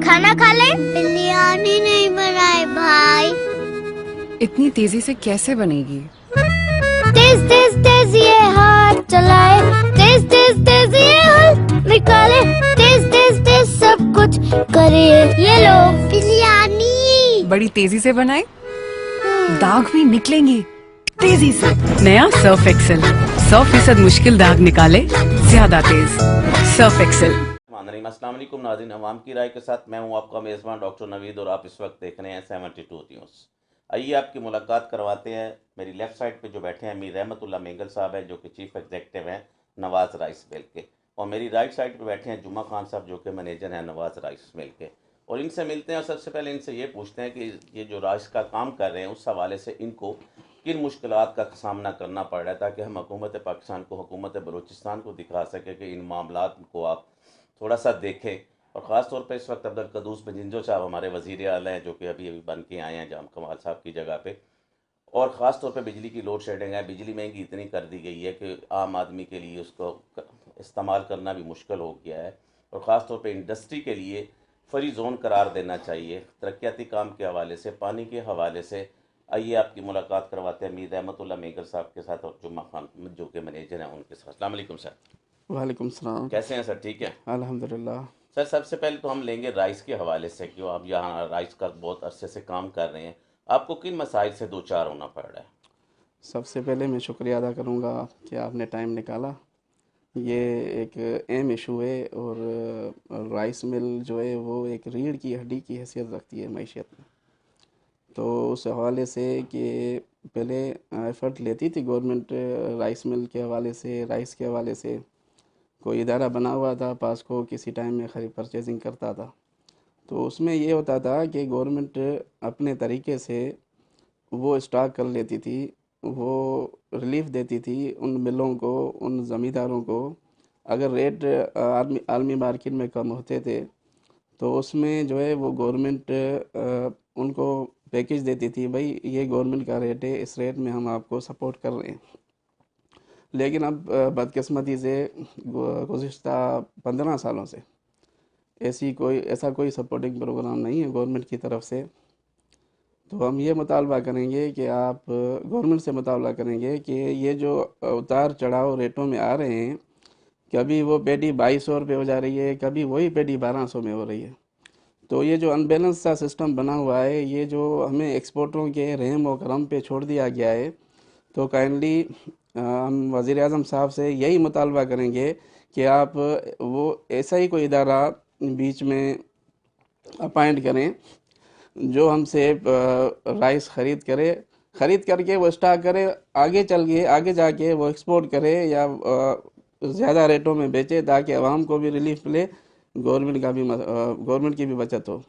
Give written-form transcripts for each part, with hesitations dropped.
खाना खा ले। बिरयानी नहीं बनाए भाई। इतनी तेजी से कैसे बनेगी? तेज तेज तेज ये हाथ चलाए, तेज तेज तेज ये हाथ निकाले, तेज तेज तेज सब कुछ करे। ये लो बिरयानी। बड़ी तेजी से बनाए, दाग भी निकलेंगे तेजी से। नया सर्फ एक्सेल, 100% मुश्किल दाग निकाले ज्यादा तेज। Surf Excel. अस्सलाम वालेकुम नाज़रीन, अवाम की राय के साथ मैं हूं आपका मेज़बान डॉक्टर नवीद और आप इस वक्त देख रहे हैं 72 न्यूज़। आइए आपकी मुलाकात करवाते हैं। मेरी लेफ़्ट साइड पे जो बैठे हैं मीर रहमतुल्लाह मेंगल साहब हैं, जो कि चीफ एग्जीक्यूटिव हैं नवाज़ राइस मिल के, और मेरी राइट साइड पे बैठे हैं जुम्मा खान साहब, जो कि मैनेजर हैं नवाज़ राइस मिल के। और इनसे मिलते हैं और सबसे पहले इनसे ये पूछते हैं कि ये जो राइस का काम कर रहे हैं उस हवाले से इनको किन मुश्किलात का सामना करना पड़ रहा है, ताकि हम हुकूमत पाकिस्तान को, हुकूमत बलूचिस्तान को दिखा सकें कि इन मामलात को आप थोड़ा सा देखें। और ख़ास तौर पे इस वक्त अब्दुल कदूस बजिंजो साहब हमारे वज़ीर आला हैं, जो कि अभी अभी बन के आए हैं जाम कमाल साहब की जगह पे। और ख़ास तौर पे बिजली की लोड शेडिंग है, बिजली महंगी इतनी कर दी गई है कि आम आदमी के लिए उसको इस्तेमाल करना भी मुश्किल हो गया है। और ख़ास तौर पे इंडस्ट्री के लिए फ्री जोन करार देना चाहिए, तरक्याती काम के हवाले से, पानी के हवाले से। आइए आपकी मुलाकात करवाते हैं मीर रहमतुल्लाह मेंगल साहब के साथ और जुम्मा खान जो कि मैनेजर हैं उनके साथ। अस्सलाम वालेकुम सर। वालेकुम सलाम। कैसे हैं सर? ठीक है अल्हम्दुलिल्लाह। सर। सबसे पहले तो हम लेंगे राइस के हवाले से, क्यों आप यहाँ राइस का बहुत अरसे से काम कर रहे हैं, आपको किन मसाइल से दो चार होना पड़ रहा है? सबसे पहले मैं शुक्रिया अदा करूँगा कि आपने टाइम निकाला। ये एक अहम इशू है और राइस मिल जो है वो एक रीढ़ की हड्डी की हैसियत रखती है मैशियत में। तो उस हवाले से कि पहले एफ़र्ट लेती थी गवर्नमेंट राइस मिल के हवाले से, राइस के हवाले से कोई इदारा बना हुआ था पास को, किसी टाइम में खरीद परचेजिंग करता था। तो उसमें ये होता था कि गवर्नमेंट अपने तरीके से वो स्टॉक कर लेती थी, वो रिलीफ देती थी उन मिलों को, उन ज़मींदारों को। अगर रेट आलमी मार्केट में कम होते थे तो उसमें जो है वो गवर्नमेंट उनको पैकेज देती थी, भाई ये गवर्नमेंट का रेट है, इस रेट में हम आपको सपोर्ट कर रहे हैं। लेकिन अब बदकिस्मती से गुज़िश्ता 15 सालों से ऐसा कोई सपोर्टिंग प्रोग्राम नहीं है गवर्नमेंट की तरफ से। तो हम ये मुतालबा करेंगे कि आप गवर्नमेंट से मुतालबा करेंगे कि ये जो उतार चढ़ाव रेटों में आ रहे हैं, कभी वो पेटी 2200 रुपये हो जा रही है, कभी वही पेटी 1200 में हो रही है। तो ये जो अनबैलेंस सा सिस्टम बना हुआ है, ये जो हमें एक्सपोर्टरों के रहम और करम पे छोड़ दिया गया है, तो काइंडली हम वज़ीर आज़म साहब से यही मुतालबा करेंगे कि आप वो ऐसा ही कोई इदारा बीच में अपॉइंट करें जो हमसे राइस ख़रीद करके वो स्टॉक करे, आगे जाके वो एक्सपोर्ट करे या ज़्यादा रेटों में बेचे, ताकि आवाम को भी रिलीफ मिले, गवर्नमेंट की भी बचत हो।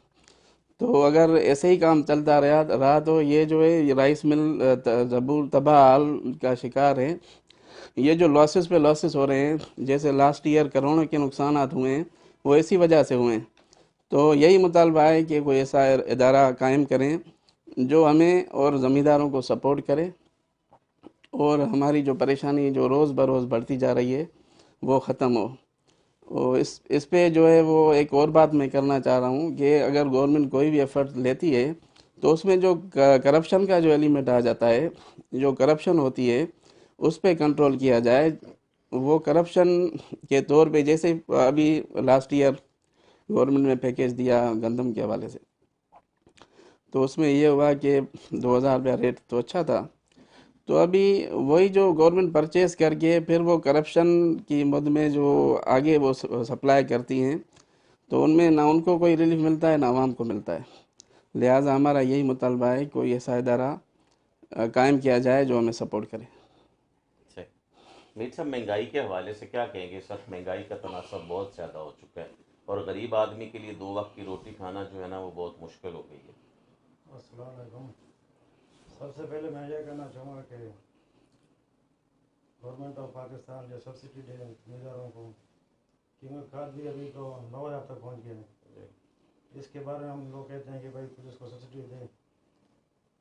तो अगर ऐसे ही काम चलता रहा तो ये जो है ये राइस मिल जबूर तबाह का शिकार है। ये जो लॉसेस पे लॉसेस हो रहे हैं, जैसे लास्ट ईयर करोड़ों के नुकसानात हुए हैं, वो इसी वजह से हुए हैं। तो यही मुतालबा है कि कोई ऐसा इदारा कायम करें जो हमें और ज़मींदारों को सपोर्ट करे, और हमारी जो परेशानी जो रोज़ बरोज़ बढ़ती जा रही है वो ख़त्म हो। और इस पे जो है वो एक और बात मैं करना चाह रहा हूँ कि अगर गवर्नमेंट कोई भी एफर्ट लेती है तो उसमें जो करप्शन का जो एलिमेंट आ जाता है, जो करप्शन होती है उस पे कंट्रोल किया जाए। वो करप्शन के तौर पे जैसे अभी लास्ट ईयर गवर्नमेंट ने पैकेज दिया गंदम के हवाले से, तो उसमें ये हुआ कि 2000 रुपया रेट तो अच्छा था, तो अभी वही जो गवर्नमेंट परचेज़ करके फिर वो करप्शन की मद में जो आगे वो सप्लाई करती हैं, तो उनमें ना उनको कोई रिलीफ मिलता है ना आवाम को मिलता है। लिहाजा हमारा यही मुतालबा है कोई ऐसा इदारा कायम किया जाए जो हमें सपोर्ट करे। मीर साहब, महंगाई के हवाले से क्या कहेंगे? इस वक्त महंगाई का तनासब बहुत ज़्यादा हो चुका है और गरीब आदमी के लिए 2 वक्त की रोटी खाना जो है ना वो बहुत मुश्किल हो गई है। अस्सलाम वालेकुम। सबसे पहले मैं ये कहना चाहूँगा कि गवर्नमेंट ऑफ पाकिस्तान जो सब्सिडी दे ज़मींदारों को, कीमत खाद भी अभी तो 9000 तक पहुँच गया है। इसके बारे में हम लोग कहते हैं कि भाई कुछ इसको सब्सिडी दें।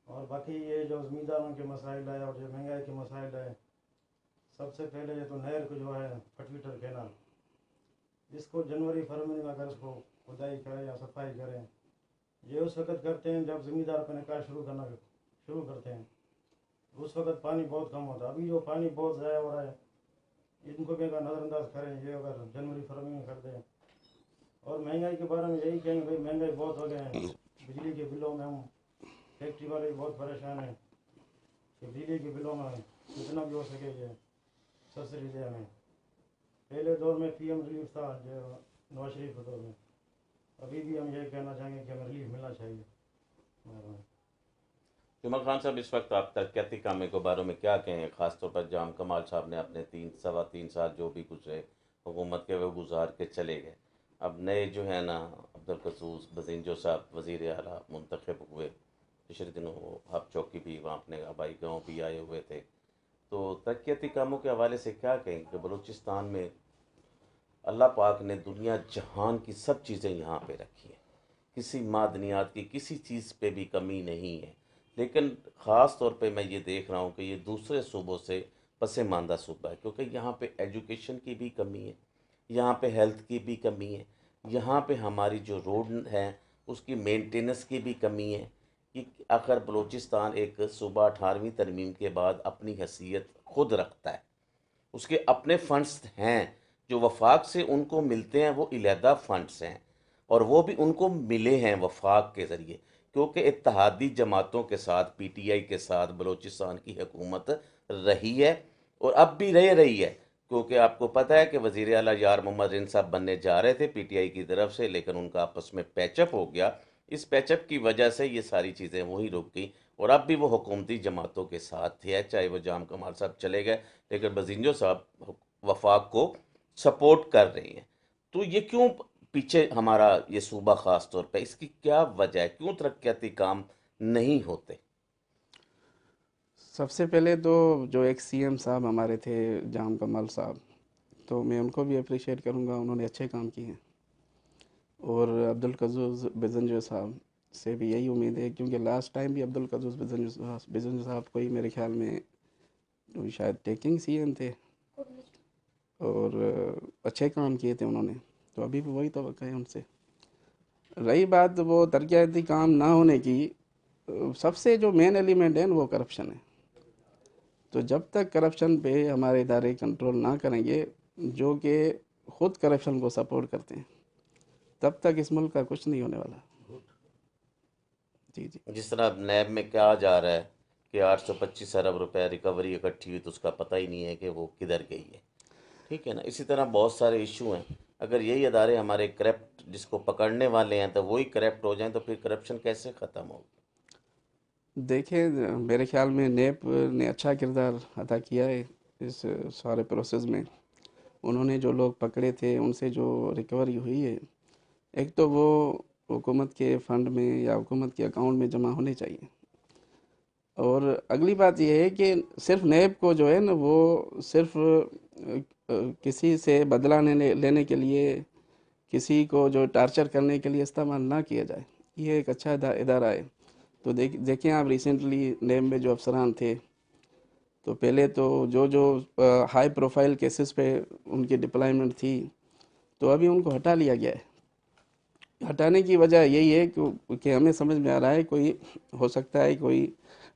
और बाकी ये जो ज़मींदारों के मसाइल है और जो महंगाई के मसाइल है, सबसे पहले ये तो नहर को जो है फटवीटर कैनाल, इसको जनवरी फरवरी में अगर इसको खुदाई करें या सफाई करें, ये उस वक्त करते हैं जब ज़मींदार अपने कार्य शुरू करते हैं। उस वक्त पानी बहुत कम होता है। अभी जो पानी बहुत ज़ाया हो रहा है, इनको भी अगर नज़रअंदाज करें, ये अगर जनवरी फरवरी में कर दें। और महंगाई के बारे में यही कहेंगे, भाई महंगाई बहुत हो गए हैं। बिजली के बिलों में हम फैक्ट्री वाले भी बहुत परेशान हैं कि बिजली के बिलों में जितना भी हो सके ये सब्सिडी दे हमें। पहले दौर में PM रिलीफ था, जो नवाज शरीफ के दौर में। अभी भी हम ये कहना चाहेंगे कि हमें रिलीफ मिलना चाहिए। जुमल खान साहब, इस वक्त आप तरक्याती कामों के बारे में क्या कहें? ख़ासतौर पर जाम कमाल साहब ने अपने सवा तीन साल जो भी गुजरे हुकूमत के वो गुजार के चले गए। अब नए जो है ना अब्दुल कद्दूस बजिंजो साहब वज़ीर आला मुंतखब हुए। पिछले दिनों वो हब चौकी भी वहाँ अपने आबाई गाँव भी आए हुए थे। तो तरक्याती कामों के हवाले से क्या कहें कि बलूचिस्तान में अल्लाह पाक ने दुनिया जहान की सब चीज़ें यहाँ पे रखी हैं, किसी मादनियात की किसी चीज़ पे भी कमी नहीं है। लेकिन ख़ास तौर पे मैं ये देख रहा हूँ कि ये दूसरे सूबों से पसमानदा सूबा है, क्योंकि यहाँ पे एजुकेशन की भी कमी है, यहाँ पे हेल्थ की भी कमी है, यहाँ पे हमारी जो रोड है उसकी मेंटेनेंस की भी कमी है। कि आखिर बलूचिस्तान एक सूबा 18वीं तरमीम के बाद अपनी हैसियत खुद रखता है, उसके अपने फ़ंड्स हैं जो वफाक से उनको मिलते हैं, वो इलादा फ़ंड्स हैं और वो भी उनको मिले हैं वफाक के ज़रिए, क्योंकि इत्तेहादी जमातों के साथ PTI के साथ बलूचिस्तान की हुकूमत रही है और अब भी रह रही है। क्योंकि आपको पता है कि वज़ीर आला यार मोहम्मद रिन साहब बनने जा रहे थे PTI की तरफ से, लेकिन उनका आपस में पैचअप हो गया। इस पैचअप की वजह से ये सारी चीज़ें वहीं रुक गई और अब भी वो हुकूमती जमातों के साथ है, चाहे वो जाम कमाल साहब चले गए, लेकिन बजिंजो साहब वफाक को सपोर्ट कर रही हैं। तो ये क्यों पीछे हमारा ये सूबा ख़ास तौर पे, इसकी क्या वजह है, क्यों तरक्याती काम नहीं होते? सबसे पहले तो जो एक CM साहब हमारे थे जाम कमाल साहब, तो मैं उनको भी अप्रिशिएट करूँगा, उन्होंने अच्छे काम किए हैं। और अब्दुल कद्दूस बिजंजो साहब से भी यही उम्मीद है, क्योंकि लास्ट टाइम भी अब्दुल कद्दूस बिजंजो साहब को ही मेरे ख्याल में तो शायद टेकिंग CM थे और अच्छे काम किए थे उन्होंने, तो अभी भी वही तवक्को है उनसे। रही बात वो तरक्याती काम ना होने की, सबसे जो मेन एलिमेंट है वो करप्शन है। तो जब तक करप्शन पे हमारे इदारे कंट्रोल ना करेंगे, जो कि खुद करप्शन को सपोर्ट करते हैं, तब तक इस मुल्क का कुछ नहीं होने वाला। जी जी। जिस तरह अब नैब में कहा जा रहा है कि 825 अरब रुपए रिकवरी इकट्ठी हुई, तो उसका पता ही नहीं है कि वो किधर गई है। ठीक है ना, इसी तरह बहुत सारे इशू हैं। अगर यही अदारे हमारे करप्ट जिसको पकड़ने वाले हैं तो वही करप्ट हो जाएं, तो फिर करप्शन कैसे ख़त्म होगा? देखिए, मेरे ख्याल में नेब ने अच्छा किरदार अदा किया है इस सारे प्रोसेस में। उन्होंने जो लोग पकड़े थे उनसे जो रिकवरी हुई है, एक तो वो हुकूमत के फ़ंड में या हुकूमत के अकाउंट में जमा होने चाहिए। और अगली बात यह है कि सिर्फ नेब को जो है ना, वो सिर्फ किसी से बदला लेने के लिए, किसी को जो टार्चर करने के लिए इस्तेमाल ना किया जाए। ये एक अच्छा इदारा है। तो देखें आप, रिसेंटली नेब में जो अफसरान थे, तो पहले तो जो हाई प्रोफाइल केसेस पे उनकी डिप्लॉयमेंट थी, तो अभी उनको हटा लिया गया है। हटाने की वजह यही है कि हमें समझ में आ रहा है कोई हो सकता है कोई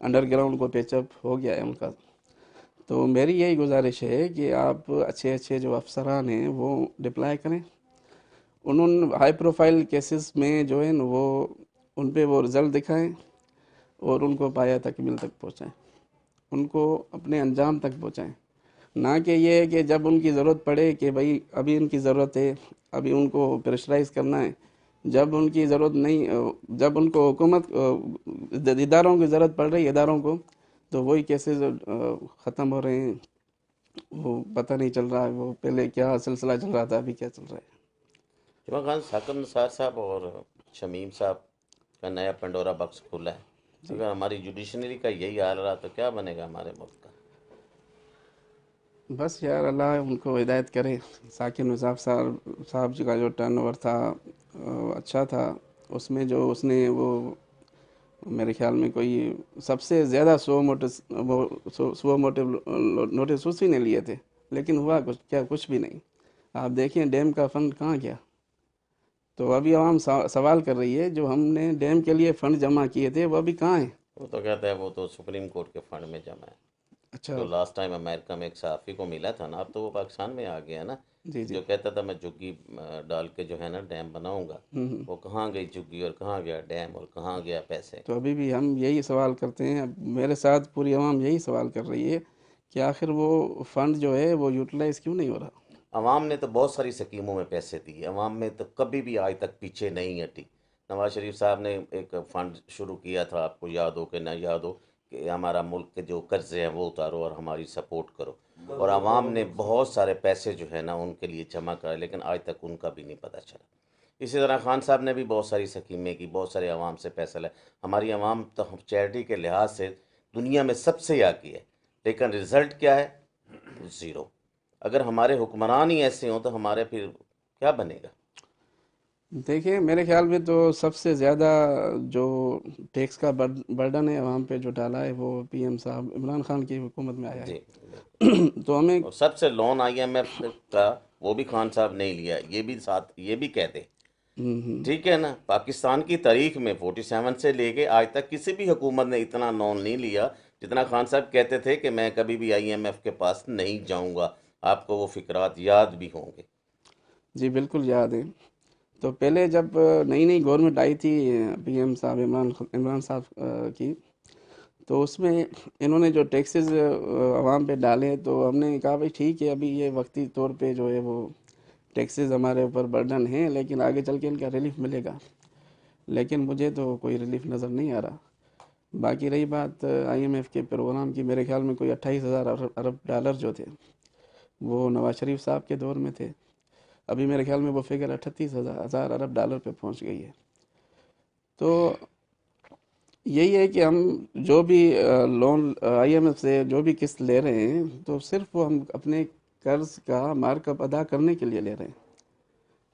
अंडरग्राउंड को पेचअप हो गया है उनका। तो मेरी यही गुजारिश है कि आप अच्छे जो अफसरान हैं वो डिप्लॉय करें, उन हाई प्रोफाइल केसेस में जो है न वो उन पे वो रिज़ल्ट दिखाएं और उनको पाया तकमील तक पहुँचाएँ, उनको अपने अंजाम तक पहुँचाएँ। ना कि ये है कि जब उनकी ज़रूरत पड़े कि भाई अभी इनकी ज़रूरत है, अभी उनको प्रेशराइज़ करना है, जब उनकी ज़रूरत नहीं, जब उनको हुकूमत इदारों की ज़रूरत पड़ रही है इदारों को, तो वही केसेस ख़त्म हो रहे हैं, वो पता नहीं चल रहा है वो पहले क्या सिलसिला चल रहा था, अभी क्या चल रहा है। जुमा खान, साकिब निसार साहब और शमीम साहब का नया पंडोरा बॉक्स खुला है। अगर हमारी जुडिशनरी का यही हाल रहा तो क्या बनेगा हमारे मुल्क का? बस यार, अल्लाह उनको हिदायत करे। साकिब निसार साहब जी का जो टर्नओवर था अच्छा था, उसमें जो उसने वो मेरे ख्याल में कोई सबसे ज़्यादा 100 मोटिव नोटिस उसी ने लिए थे, लेकिन हुआ कुछ भी नहीं। आप देखें डैम का फंड कहाँ गया, تو ابھی عوام سوال کر رہی ہے جو ہم نے ڈیم کے لیے فنڈ جمع کیے تھے وہ ابھی کہاں ہیں؟ وہ تو کہتا ہے وہ تو سپریم کورٹ کے فنڈ میں جمع ہے. اچھا. جو لاسٹ ٹائم امریکہ میں ایک صحافی کو ملا تھا نا، اب تو وہ پاکستان میں آ گیا نا، جی جی. جو کہتا تھا میں جھگی ڈال کے جو ہے نا ڈیم بناؤں گا، وہ کہاں گئی جھگی اور کہاں گیا ڈیم اور کہاں گیا پیسے. تو ابھی بھی ہم یہی سوال کرتے ہیں، اب میرے ساتھ پوری عوام یہی سوال کر رہی ہے کہ آخر وہ فنڈ جو ہے وہ یوٹیلائز کیوں نہیں ہو رہا؟ عوام نے تو بہت ساری سکیموں میں پیسے دیے، عوام میں تو کبھی بھی آج تک پیچھے نہیں ہٹی. نواز شریف صاحب نے ایک فنڈ شروع کیا تھا، آپ کو یاد ہو کہ نہ یاد ہو، کہ ہمارا ملک کے جو قرضے ہیں وہ اتارو اور ہماری سپورٹ کرو، اور عوام نے بہت سارے پیسے جو ہے نا ان کے لیے جمع کرائے، لیکن آج تک ان کا بھی نہیں پتہ چلا. اسی طرح خان صاحب نے بھی بہت ساری سکیمیں کی، بہت سارے عوام سے پیسہ لے. ہماری عوام تو چیریٹی کے لحاظ سے دنیا میں سب سے آگے ہے، لیکن رزلٹ کیا ہے؟ زیرو. اگر ہمارے حکمران ہی ایسے ہوں تو ہمارے پھر کیا بنے گا؟ دیکھیں میرے خیال میں تو سب سے زیادہ جو ٹیکس کا برڈن ہے عوام پہ جو ڈالا ہے وہ پی ایم صاحب عمران خان کی حکومت میں آیا جی، ہے. تو ہمیں اور سب سے لون آئی ایم ایف کا وہ بھی خان صاحب نہیں لیا، یہ بھی ساتھ یہ بھی کہتے. ٹھیک ہے نا، پاکستان کی تاریخ میں 47 سے لے کے آج تک کسی بھی حکومت نے اتنا لون نہیں لیا جتنا خان صاحب کہتے تھے کہ میں کبھی بھی آئی ایم ایف کے پاس نہیں جاؤں گا. آپ کو وہ فکرات یاد بھی ہوں گے. جی بالکل یاد ہے. تو پہلے جب نئی نئی گورنمنٹ آئی تھی پی ایم صاحب عمران صاحب کی، تو اس میں انہوں نے جو ٹیکسز عوام پہ ڈالے تو ہم نے کہا بھائی ٹھیک ہے ابھی یہ وقتی طور پہ جو ہے وہ ٹیکسز ہمارے اوپر برڈن ہیں، لیکن آگے چل کے ان کا ریلیف ملے گا. لیکن مجھے تو کوئی ریلیف نظر نہیں آ رہا. باقی رہی بات آئی ایم ایف کے پروگرام کی، میرے خیال میں کوئی 28,000 ارب ڈالر جو تھے وہ نواز شریف صاحب کے دور میں تھے. ابھی میرے خیال میں وہ فگر 38,000 ارب ڈالر پہ پہنچ گئی ہے. تو یہی ہے کہ ہم جو بھی لون آئی ایم ایف سے جو بھی قسط لے رہے ہیں تو صرف وہ ہم اپنے قرض کا مارک اپ ادا کرنے کے لیے لے رہے ہیں،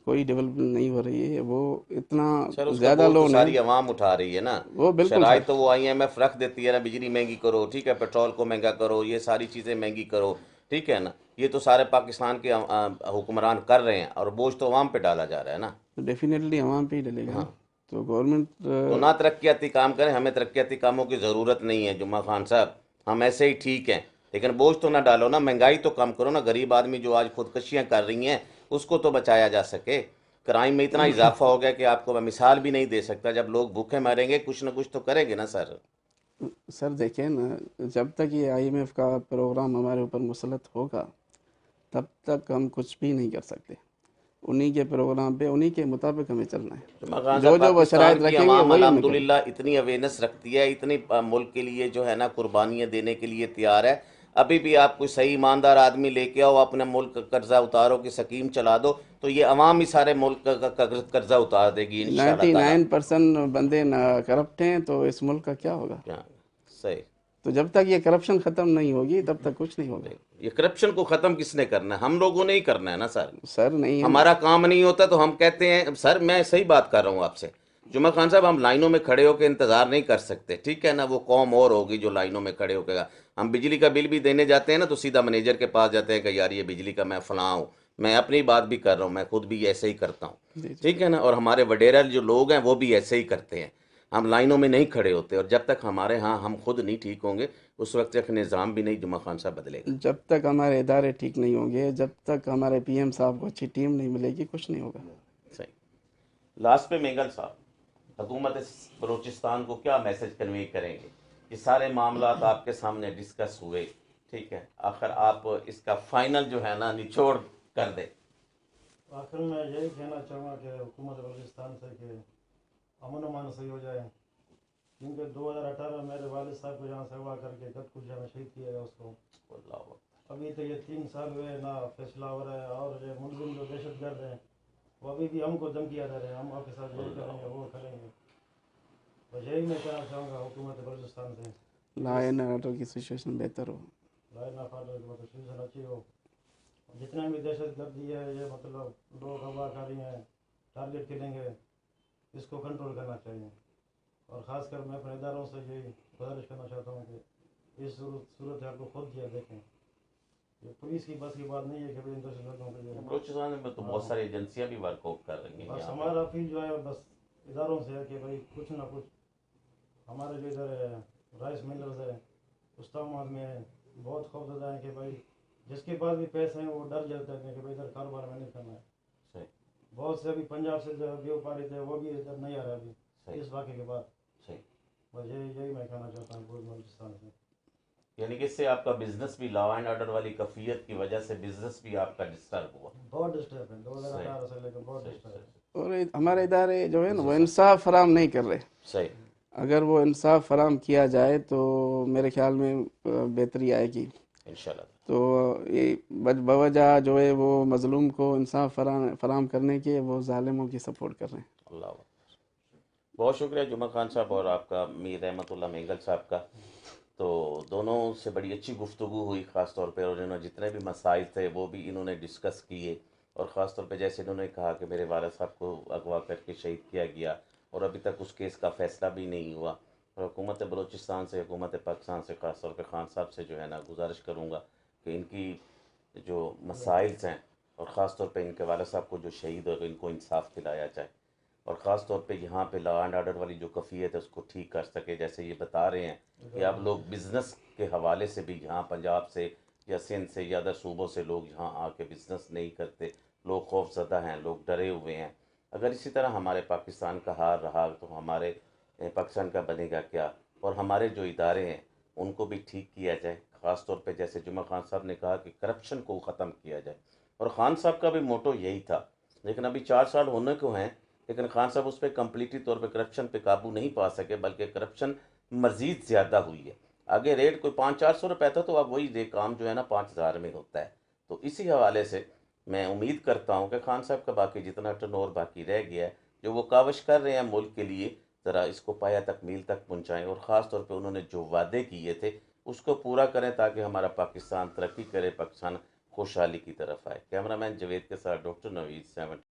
کوئی ڈیولپمنٹ نہیں ہو رہی ہے. وہ اتنا سر اس کا زیادہ بوجھ تو لون ہے. ساری عوام اٹھا رہی ہے نا. وہ بالکل شرائط سر. تو وہ آئی ایم ایف رکھ دیتی ہے نا، بجلی مہنگی کرو، ٹھیک ہے، پیٹرول کو مہنگا کرو، یہ ساری چیزیں مہنگی کرو، ٹھیک ہے نا. یہ تو سارے پاکستان کے حکمران کر رہے ہیں اور بوجھ تو عوام پہ ڈالا جا رہا ہے نا. ڈیفینیٹلی عوام پہ ہی ڈلے گا. تو گورنمنٹ تو نہ ترقیاتی کام کریں، ہمیں ترقیاتی کاموں کی ضرورت نہیں ہے جمعہ خان صاحب، ہم ایسے ہی ٹھیک ہیں. لیکن بوجھ تو نہ ڈالو نا، مہنگائی تو کم کرو نا. غریب آدمی جو آج خودکشیاں کر رہی ہیں اس کو تو بچایا جا سکے. کرائم میں اتنا اضافہ ہو گیا کہ آپ کو میں مثال بھی نہیں دے سکتا. جب لوگ بھوکے مریں گے کچھ نہ کچھ تو کریں گے نا سر. سر دیکھیں نا، جب تک یہ آئی ایم ایف کا پروگرام ہمارے اوپر مسلط ہوگا تب تک ہم کچھ بھی نہیں کر سکتے. انہی کے پروگرام پہ انہی کے مطابق ہمیں چلنا ہے. جمعہ خان جو صاحب، جو وہ پاکستان شرائط کی رکھیں گے عوام وہی ہمیں کرنا. الحمدللہ اتنی اویئرنیس رکھتی ہے، اتنی ملک کے لیے جو ہے نا قربانیاں دینے کے لیے تیار ہے. ابھی بھی آپ کوئی صحیح ایماندار آدمی لے کے آؤ، اپنے ملک کا قرضہ اتارو کی سکیم چلا دو تو یہ عوام ہی سارے ملک کا قرضہ اتار دے گی انشاءاللہ تعالی. 99% بندے کرپٹ ہیں تو اس ملک کا کیا ہوگا؟ صحیح. تو جب تک یہ کرپشن ختم نہیں ہوگی تب تک کچھ نہیں ہوگا. یہ کرپشن کو ختم کس نے کرنا ہے؟ ہم لوگوں نے ہی کرنا ہے نا سر. سر نہیں ہے. ہمارا کام نہیں ہوتا تو ہم کہتے ہیں سر، میں صحیح بات کر رہا ہوں آپ سے. جمعہ خان صاحب، ہم لائنوں میں کھڑے ہو کے انتظار نہیں کر سکتے، ٹھیک ہے نا. وہ قوم اور ہوگی جو لائنوں میں کھڑے ہو کے گا. ہم بجلی کا بل بھی دینے جاتے ہیں نا تو سیدھا مینیجر کے پاس جاتے ہیں کہ یار یہ بجلی کا میں فلاں ہوں. میں اپنی بات بھی کر رہا ہوں، میں خود بھی ایسے ہی کرتا ہوں، ٹھیک ہے نا. اور ہمارے وڈیرا جو لوگ ہیں وہ بھی ایسے ہی کرتے ہیں. ہم لائنوں میں نہیں کھڑے ہوتے، اور جب تک ہمارے ہاں ہم خود نہیں ٹھیک ہوں گے اس وقت تک نظام بھی نہیں جمعہ خان صاحب بدلے گا. جب تک ہمارے ادارے ٹھیک نہیں ہوں گے، جب تک ہمارے پی ایم صاحب کو اچھی ٹیم نہیں ملے گی، کچھ نہیں ہوگا. صحیح. لاسٹ پہ مینگل صاحب، حکومت بلوچستان کو کیا میسج کنوے کریں گے؟ یہ سارے معاملات آپ کے سامنے ڈسکس ہوئے، ٹھیک ہے، آخر آپ اس کا فائنل جو ہے نا نچوڑ کر دیں. آخر میں یہی کہنا چاہوں گا کہ حکومت بلوچستان سے کہ امن و امان صحیح ہو جائے، کیونکہ 2018 میں میرے والد صاحب کو یہاں سے اغوا کر کے گت کچھ جانا شہید کیا گیا اس کو. ابھی تو یہ 3 سال ہوئے نہ فیصلہ ہو رہا ہے، اور یہ ملزم جو دہشت گرد ہیں وہ ابھی بھی ہم کو دھمکیاں دے رہے ہیں، ہم آپ کے ساتھ یہ کریں گے وہ کریں گے. بس یہی میں کہنا چاہوں گا حکومت بلوچستان سے، لا اینڈ آرڈر کی سچویشن بہتر ہو. لا اینڈ آرڈر کی مطلب سچویشن اچھی ہو. جتنا بھی دہشت گردی ہے، یہ مطلب لوگ اغوا کاری ہیں، ٹارگیٹ کریں گے، اس کو کنٹرول کرنا چاہیے. اور خاص کر میں اپنے اداروں سے یہی گزارش کرنا چاہتا ہوں کہ اس صورت حال کو خود کیا دیکھیں. ये पुलिस की बस की बात नहीं है कि भाई इंदौर से लोगों पे जो है। बलूचिस्तान में तो बहुत सारी एजेंसियां भी वर्कआउट कर रही हैं बस यहाँ हमारा अपील जो है बस इदारों से है कि भाई कुछ ना कुछ हमारे जो इधर राइस मिलर्स है उस्तामाबाद में बहुत खौफजदा है कि भाई जिसके पास भी पैसे हैं वो डर जाता है कि भाई इधर कारोबार में नहीं करना है। सही बहुत से अभी पंजाब से जो व्यापारी थे वो भी इधर नहीं आ रहे अभी सही इस वाक़े के बाद। सही। बस यही मैं कहना चाहता हूँ पूरे बलूचिस्तान से। यानी कि इससे आपका बिजनेस भी लॉ एंड ऑर्डर वाली कफियत की वजह से बिजनेस भी आपका डिस्टर्ब हुआ। बहुत डिस्टर्ब है 2018 से लेकर बहुत डिस्टर्ब है। और हमारे इदारे जो है ना वो इंसाफ फराम नहीं कर रहे। सही अगर वो इंसाफ फराम किया जाए तो मेरे ख्याल में बेहतरी आएगी। इंशाल्लाह। तो ये बवजह जो है वो मजलूम को इंसाफ फराम करने के वो जालिमों की सपोर्ट कर रहे हैं। अल्लाह अकबर। बहुत शुक्रिया जुमा खान साहब और आपका मीर रहमतुल्लाह मेंगल साहब का। तो दोनों से बड़ी अच्छी गुफ्तगू हुई, ख़ास तौर पे, और इन्होंने जितने भी मसाइल थे वो भी इन्होंने डिस्कस किए। और ख़ास तौर पे जैसे इन्होंने कहा कि मेरे वालिद साहब को अगवा करके शहीद किया गया और अभी तक उस केस का फ़ैसला भी नहीं हुआ। और हुकूमत बलूचिस्तान से, हुकूमत पाकिस्तान से, ख़ास तौर पे ख़ान साहब से जो है ना गुजारिश करूँगा कि इनकी जो मसाइल्स हैं और ख़ास तौर पे इनके वालिद साहब को जो शहीद हो गए इनको इंसाफ दिलाया जाए। और ख़ास तौर पे यहाँ पे लॉ एंड ऑर्डर वाली जो कफ़ियत है उसको ठीक कर सके। जैसे ये बता रहे हैं कि अब लोग बिज़नेस के हवाले से भी यहाँ पंजाब से या सिंध से या अदर सूबों से लोग यहाँ आके बिज़नेस नहीं करते, लोग खौफज़दा हैं, लोग डरे हुए हैं। अगर इसी तरह हमारे पाकिस्तान का हाल रहा तो हमारे पाकिस्तान का बनेगा क्या। और हमारे जो इदारे हैं उनको भी ठीक किया जाए। ख़ास तौर पे जैसे जुमा खान साहब ने कहा कि करप्शन को ख़त्म किया जाए, और ख़ान साहब का भी मोटो यही था। लेकिन अभी 4 साल होने को हैं, लेकिन खान साहब उस पर कम्प्लीटली तौर पे करप्शन पे काबू नहीं पा सके, बल्कि करप्शन मज़ीद ज़्यादा हुई है। आगे रेट कोई 500-400 रुपये था तो अब वही काम जो है ना 5000 में होता है। तो इसी हवाले से मैं उम्मीद करता हूँ कि खान साहब का बाकी जितना टर्नओवर बाकी रह गया है, जो वो काविश कर रहे हैं मुल्क के लिए, ज़रा इसको पाया तकमील तक पहुँचाएँ। और ख़ास तौर पर उन्होंने जो वादे किए थे उसको पूरा करें ताकि हमारा पाकिस्तान तरक्की करे, पाकिस्तान खुशहाली की तरफ आए। कैमरामैन जवेद के साथ डॉक्टर नवीद 7।